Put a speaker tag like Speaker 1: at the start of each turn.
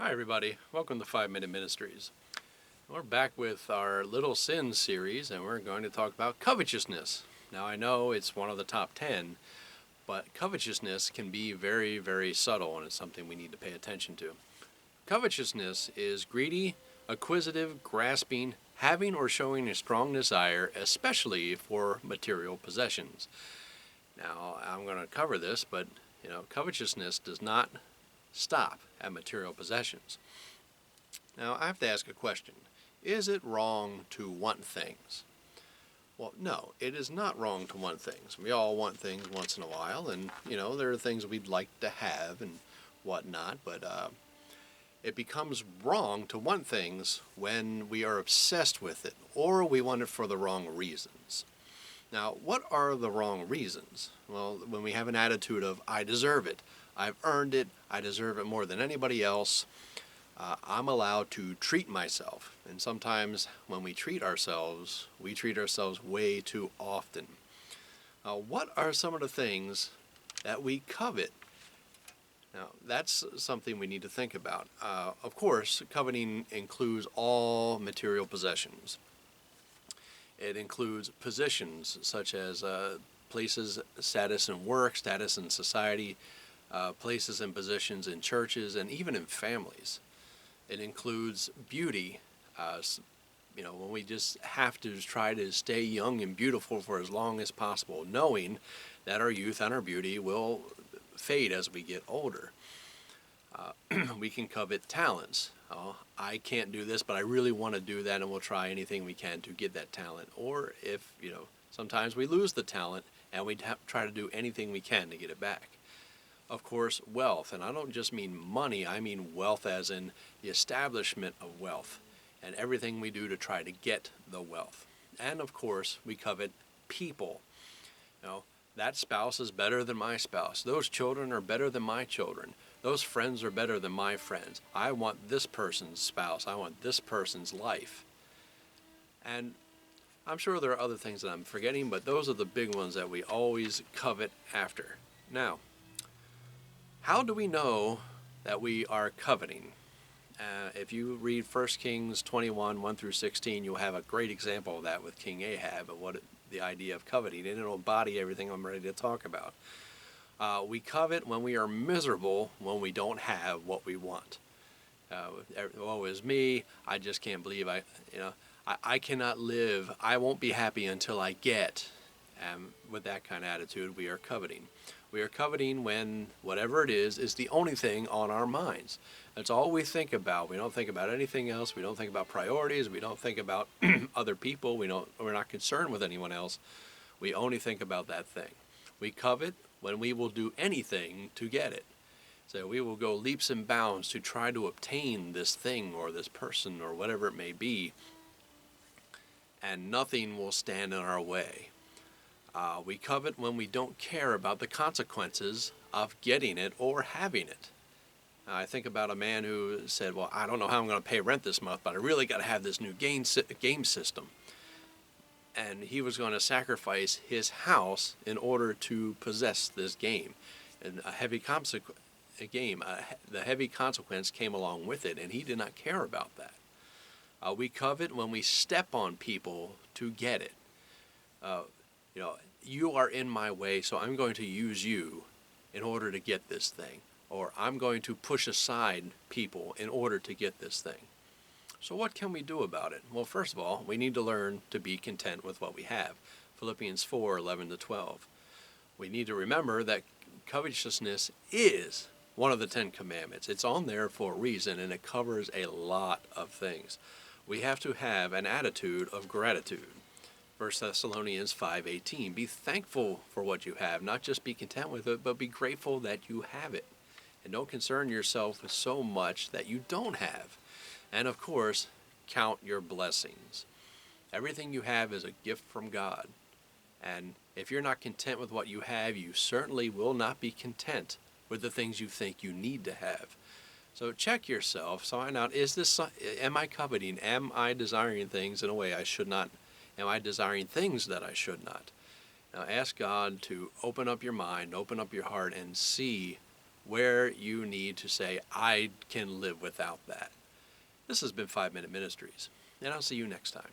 Speaker 1: Hi, everybody. Welcome to 5 Minute Ministries. We're back with our Little Sins series, and we're going to talk about covetousness. Now, I know it's one of the top 10, but covetousness can be very, very subtle, and it's something we need to pay attention to. Covetousness is greedy, acquisitive, grasping, having or showing a strong desire, especially for material possessions. Now, I'm going to cover this, but covetousness does not stop at material possessions. Now, I have to ask a question. Is it wrong to want things? Well, no, it is not wrong to want things. We all want things once in a while, and, there are things we'd like to have and whatnot, but it becomes wrong to want things when we are obsessed with it, or we want it for the wrong reasons. Now, what are the wrong reasons? Well, when we have an attitude of, I deserve it, I've earned it, I deserve it more than anybody else, I'm allowed to treat myself. And sometimes when we treat ourselves way too often. What are some of the things that we covet? Now, that's something we need to think about. Of course, coveting includes all material possessions. It includes positions such as places, status in work, status in society, places and positions in churches, and even in families. It includes beauty, when we just have to try to stay young and beautiful for as long as possible, knowing that our youth and our beauty will fade as we get older. We can covet talents. I can't do this, but I really want to do that, and we'll try anything we can to get that talent. Or if, sometimes we lose the talent, and we try to do anything we can to get it back. Of course, wealth, and I don't just mean money, I mean wealth as in the establishment of wealth and everything we do to try to get the wealth. And of course, we covet people. That spouse is better than my spouse. Those children are better than my children. Those friends are better than my friends. I want this person's spouse. I want this person's life. And I'm sure there are other things that I'm forgetting, but those are the big ones that we always covet after. Now, how do we know that we are coveting? If you read 1 Kings 21, 1 through 16, you'll have a great example of that with King Ahab and the idea of coveting, and it'll embody everything I'm ready to talk about. We covet when we are miserable, when we don't have what we want. Woe is me, I just can't believe I cannot live, I won't be happy until I get. With that kind of attitude, we are coveting. We are coveting when whatever it is the only thing on our minds. That's all we think about. We don't think about anything else. We don't think about priorities. We don't think about other people. We're not concerned with anyone else. We only think about that thing. We covet when we will do anything to get it. So we will go leaps and bounds to try to obtain this thing or this person or whatever it may be, and nothing will stand in our way. We covet when we don't care about the consequences of getting it or having it. I think about a man who said, well, I don't know how I'm going to pay rent this month, but I really got to have this new game system. And he was going to sacrifice his house in order to possess this game. And the heavy consequence came along with it, and he did not care about that. We covet when we step on people to get it. You are in my way, so I'm going to use you in order to get this thing. Or I'm going to push aside people in order to get this thing. So what can we do about it? Well, first of all, we need to learn to be content with what we have. Philippians 4, 11 to 12. We need to remember that covetousness is one of the 10 commandments. It's on there for a reason, and it covers a lot of things. We have to have an attitude of gratitude. 1 Thessalonians 5:18. Be thankful for what you have, not just be content with it, but be grateful that you have it. And don't concern yourself with so much that you don't have. And of course, count your blessings. Everything you have is a gift from God. And if you're not content with what you have, you certainly will not be content with the things you think you need to have. So check yourself, find out, am I coveting? Am I desiring things in a way I should not? Am I desiring things that I should not? Now ask God to open up your mind, open up your heart, and see where you need to say, I can live without that. This has been 5 Minute Ministries, and I'll see you next time.